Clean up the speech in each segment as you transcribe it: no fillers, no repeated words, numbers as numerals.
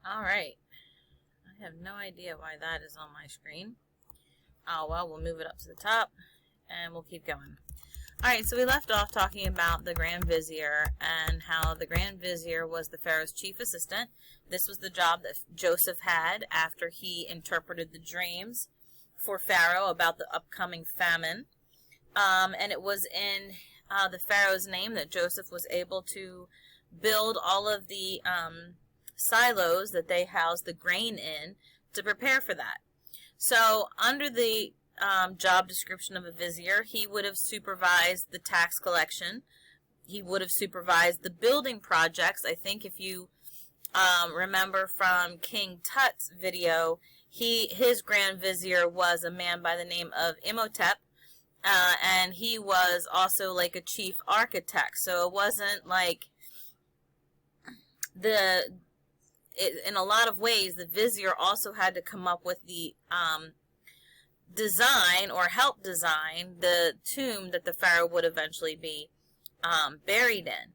Alright. I have no idea why that is on my screen. Oh, well, we'll move it up to the top, and we'll keep going. Alright, so we left off talking about the Grand Vizier, and how the Grand Vizier was the Pharaoh's chief assistant. This was the job that Joseph had after he interpreted the dreams for Pharaoh about the upcoming famine. And it was in the Pharaoh's name that Joseph was able to build all of the silos that they housed the grain in to prepare for that. So under the job description of a vizier, he would have supervised the tax collection. He would have supervised the building projects. I think if you remember from King Tut's video, his Grand Vizier was a man by the name of Imhotep, and he was also like a chief architect. So it wasn't like in a lot of ways, the vizier also had to come up with the design or help design the tomb that the pharaoh would eventually be buried in.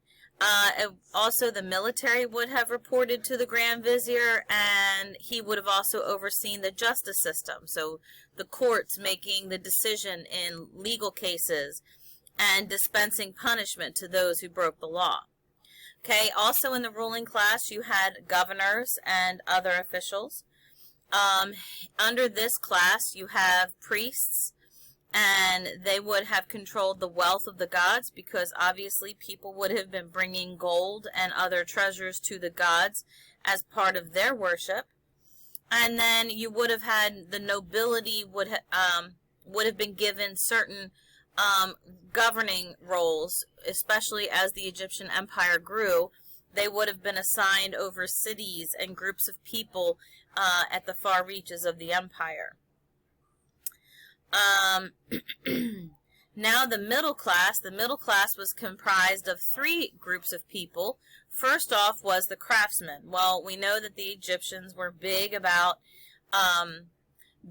Also, the military would have reported to the Grand Vizier, and he would have also overseen the justice system, so the courts making the decision in legal cases and dispensing punishment to those who broke the law. Okay, also in the ruling class, you had governors and other officials. Under this class, you have priests, and they would have controlled the wealth of the gods, because obviously people would have been bringing gold and other treasures to the gods as part of their worship. And then you would have had the nobility would have been given certain governing roles, especially as the Egyptian empire grew. They would have been assigned over cities and groups of people at the far reaches of the empire. Now the middle class was comprised of three groups of people. First off was the craftsmen. Well, we know that the Egyptians were big about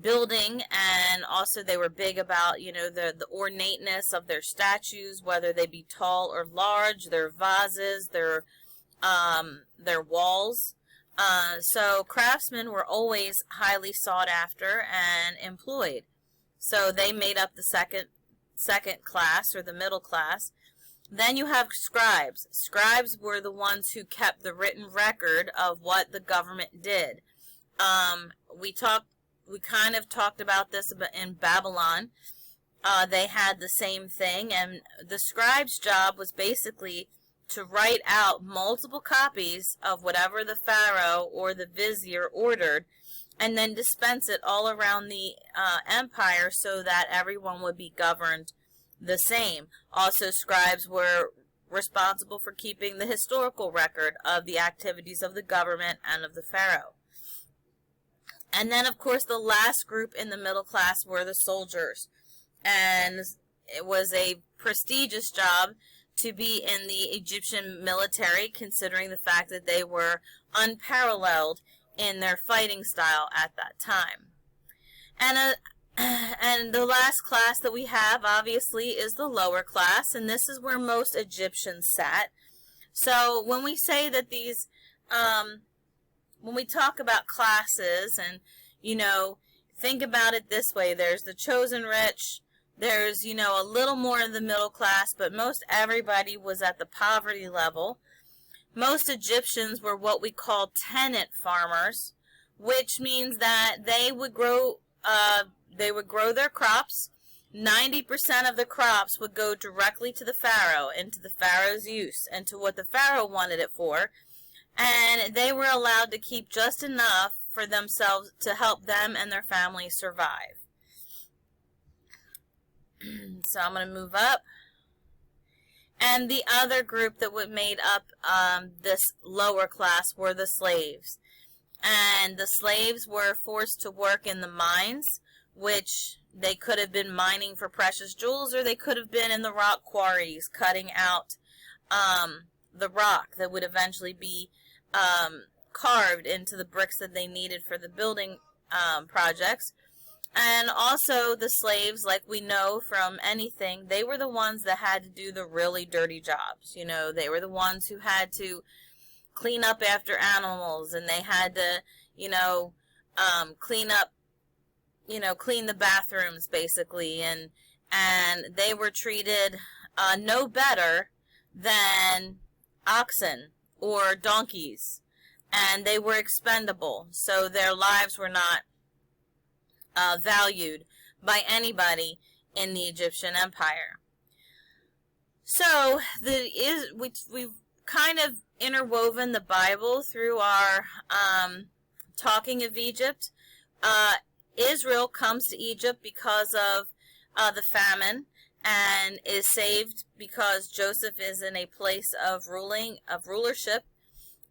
building, and also they were big about, the ornateness of their statues, whether they be tall or large, their vases, their walls. So craftsmen were always highly sought after and employed. So they made up the second class, or the middle class. Then you have scribes. Scribes were the ones who kept the written record of what the government did. We kind of talked about this in Babylon. They had the same thing, and the scribe's job was basically to write out multiple copies of whatever the pharaoh or the vizier ordered, and then dispense it all around the empire so that everyone would be governed the same. Also, scribes were responsible for keeping the historical record of the activities of the government and of the pharaoh. And then, of course, the last group in the middle class were the soldiers. And it was a prestigious job to be in the Egyptian military, considering the fact that they were unparalleled in their fighting style at that time. And the last class that we have, obviously, is the lower class, and this is where most Egyptians sat. So when we say that these, when we talk about classes, and, think about it this way: there's the chosen rich, there's, a little more in the middle class, but most everybody was at the poverty level. Most Egyptians were what we call tenant farmers, which means that they would grow their crops. 90% of the crops would go directly to the pharaoh, and to the pharaoh's use, and to what the pharaoh wanted it for. And they were allowed to keep just enough for themselves to help them and their families survive. So I'm going to move up. And the other group that would made up this lower class were the slaves. And the slaves were forced to work in the mines, which they could have been mining for precious jewels, or they could have been in the rock quarries cutting out the rock that would eventually be carved into the bricks that they needed for the building projects. And also the slaves, like we know from anything, they were the ones that had to do the really dirty jobs. They were the ones who had to clean up after animals, and they had to, clean up, clean the bathrooms basically, and they were treated no better than oxen or donkeys, and they were expendable, so their lives were not valued by anybody in the Egyptian Empire. So we've kind of interwoven the Bible through our talking of Egypt. Israel comes to Egypt because of the famine, and is saved because Joseph is in a place of rulership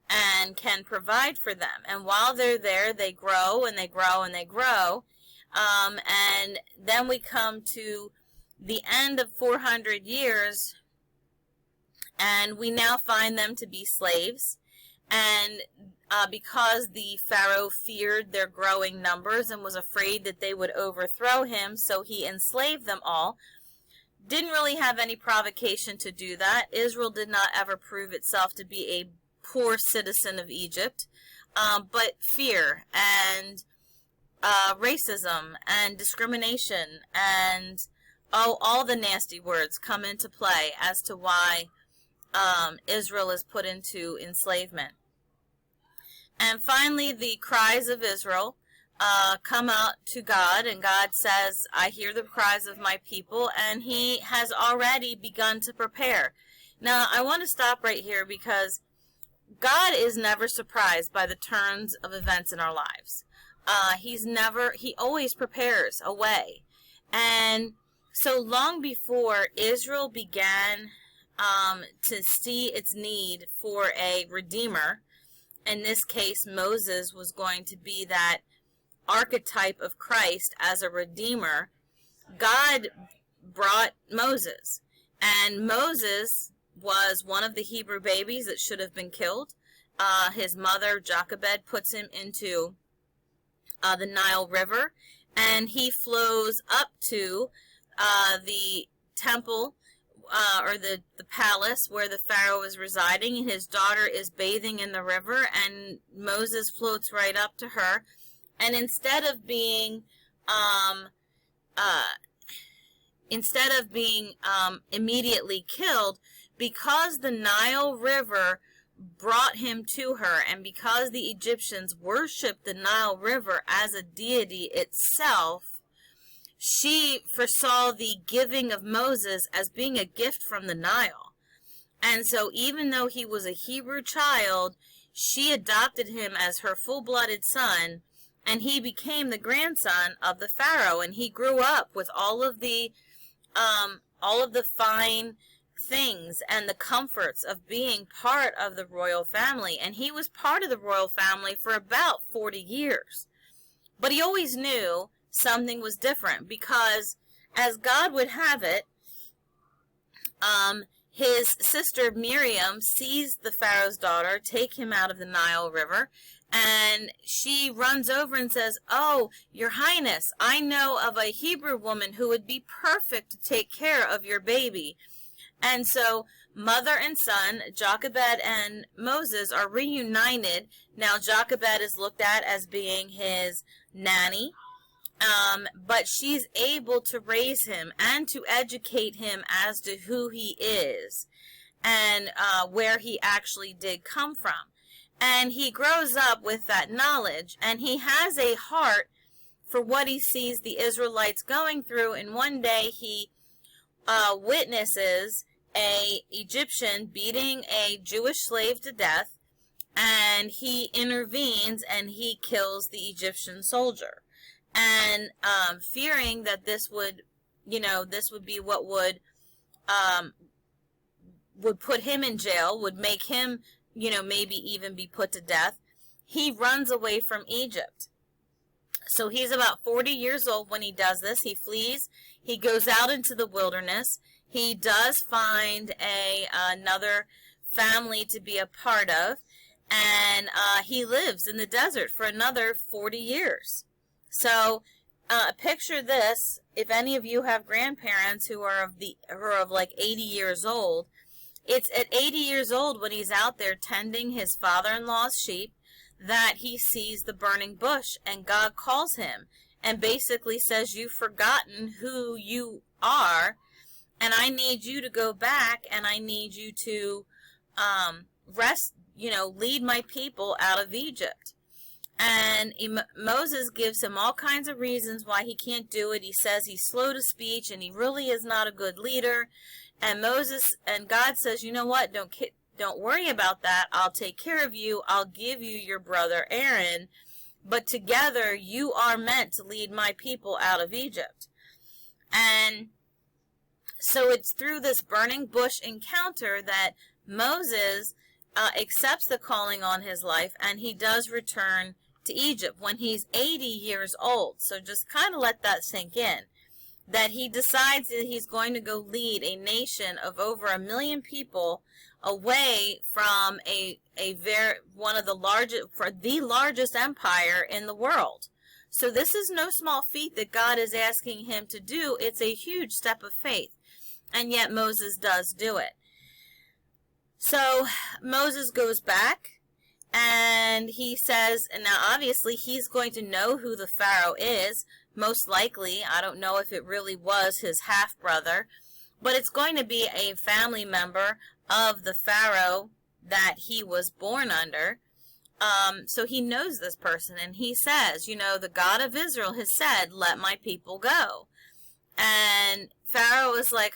and can provide for them. And while they're there, they grow and they grow and they grow. And then we come to the end of 400 years, and we now find them to be slaves. And because the Pharaoh feared their growing numbers and was afraid that they would overthrow him, so he enslaved them all. Didn't really have any provocation to do that. Israel did not ever prove itself to be a poor citizen of Egypt, but fear and racism and discrimination and all the nasty words come into play as to why Israel is put into enslavement. And finally, the cries of Israel come out to God, and God says, I hear the cries of my people, and he has already begun to prepare. Now, I want to stop right here because God is never surprised by the turns of events in our lives. He always prepares a way. And so long before Israel began to see its need for a redeemer, in this case, Moses was going to be that archetype of Christ as a redeemer. God brought Moses, and Moses was one of the Hebrew babies that should have been killed. His mother, Jochebed, puts him into the Nile River, and he flows up to the temple or the palace where the Pharaoh is residing, and his daughter is bathing in the river, and Moses floats right up to her. And instead of being immediately killed, because the Nile River brought him to her, and because the Egyptians worshipped the Nile River as a deity itself, she foresaw the giving of Moses as being a gift from the Nile. And so even though he was a Hebrew child, she adopted him as her full-blooded son, and he became the grandson of the Pharaoh, and he grew up with all of the fine things and the comforts of being part of the royal family. And he was part of the royal family for about 40 years. But he always knew something was different, because as God would have it, his sister Miriam sees the Pharaoh's daughter take him out of the Nile River, and she runs over and says, "Oh, Your Highness, I know of a Hebrew woman who would be perfect to take care of your baby." And so mother and son, Jochebed and Moses, are reunited. Now Jochebed is looked at as being his nanny, but she's able to raise him and to educate him as to who he is and where he actually did come from. And he grows up with that knowledge, and he has a heart for what he sees the Israelites going through. And one day he witnesses a Egyptian beating a Jewish slave to death, and he intervenes and he kills the Egyptian soldier. And fearing that this would be what would put him in jail, would make him maybe even be put to death, he runs away from Egypt. So he's about 40 years old when he does this. He flees. He goes out into the wilderness. He does find another family to be a part of, and he lives in the desert for another 40 years. So picture this: if any of you have grandparents who are of like 80 years old, It's at 80 years old, when he's out there tending his father-in-law's sheep, that he sees the burning bush, and God calls him and basically says, you've forgotten who you are, and I need you to go back, and I need you to lead my people out of Egypt. And Moses gives him all kinds of reasons why he can't do it. He says he's slow to speech, and he really is not a good leader. And God says, you know what? Don't worry about that. I'll take care of you. I'll give you your brother Aaron. But together you are meant to lead my people out of Egypt. And so it's through this burning bush encounter that Moses accepts the calling on his life, and he does return to Egypt when he's 80 years old. So just kind of let that sink in, that he decides that he's going to go lead a nation of over 1 million people away from the largest empire in the world. So this is no small feat that God is asking him to do. It's a huge step of faith, and yet Moses does do it. So Moses goes back, and he says, and now obviously he's going to know who the Pharaoh is, most likely. I don't know if it really was his half-brother, but it's going to be a family member of the Pharaoh that he was born under. So he knows this person, and he says, the God of Israel has said, let my people go. And Pharaoh is like,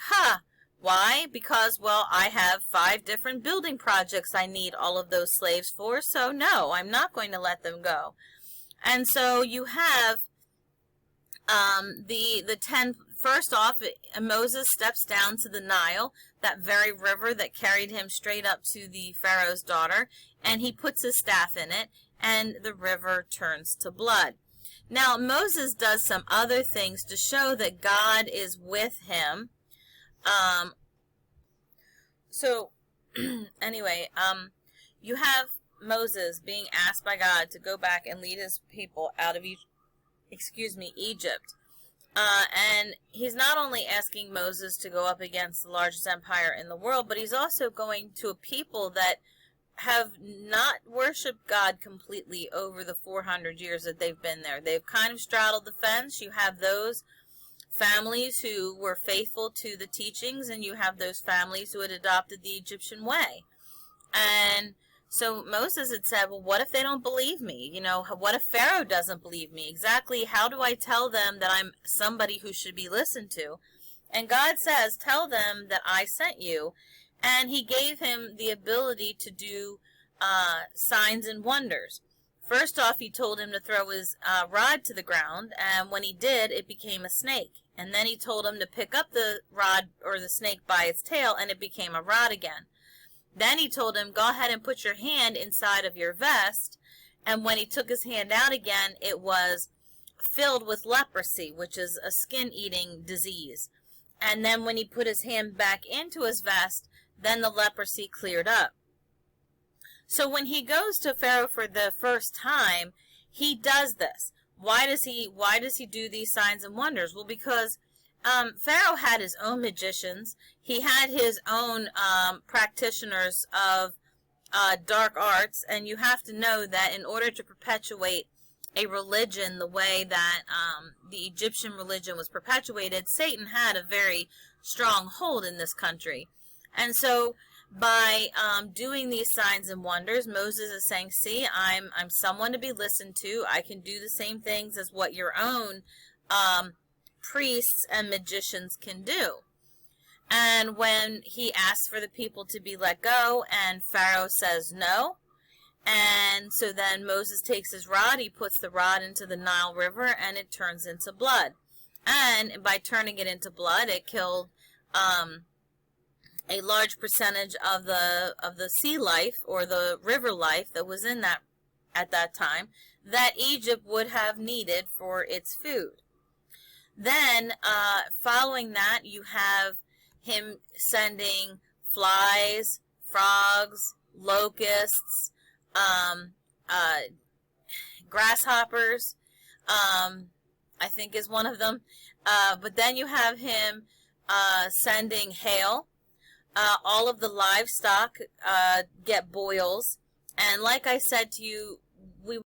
why? Because, I have 5 different building projects I need all of those slaves for, so no, I'm not going to let them go. And so you have the 10, first off, Moses steps down to the Nile, that very river that carried him straight up to the Pharaoh's daughter, and he puts his staff in it, and the river turns to blood. Now, Moses does some other things to show that God is with him. Anyway, you have Moses being asked by God to go back and lead his people out of Egypt. And he's not only asking Moses to go up against the largest empire in the world, but he's also going to a people that have not worshipped God completely over the 400 years that they've been there. They've kind of straddled the fence. You have those families who were faithful to the teachings, and you have those families who had adopted the Egyptian way. And so Moses had said, well, what if they don't believe me? What if Pharaoh doesn't believe me? Exactly how do I tell them that I'm somebody who should be listened to? And God says, tell them that I sent you. And he gave him the ability to do signs and wonders. First off, he told him to throw his rod to the ground, and when he did, it became a snake. And then he told him to pick up the rod or the snake by its tail, and it became a rod again. Then he told him, go ahead and put your hand inside of your vest, and when he took his hand out again, it was filled with leprosy, which is a skin-eating disease. And then when he put his hand back into his vest, then the leprosy cleared up. So when he goes to Pharaoh for the first time, he does this. Why does he do these signs and wonders? Well, because Pharaoh had his own magicians. He had his own practitioners of dark arts, and you have to know that in order to perpetuate a religion the way that the Egyptian religion was perpetuated, Satan had a very strong hold in this country. And so by doing these signs and wonders, Moses is saying, see, I'm someone to be listened to. I can do the same things as what your own priests and magicians can do. And when he asks for the people to be let go, and Pharaoh says no, and so then Moses takes his rod, he puts the rod into the Nile River, and it turns into blood. And by turning it into blood, it killed a large percentage of the sea life or the river life that was in that at that time that Egypt would have needed for its food. Then, following that, you have him sending flies, frogs, locusts, grasshoppers, I think is one of them. But then you have him sending hail, all of the livestock get boils. And like I said to you, we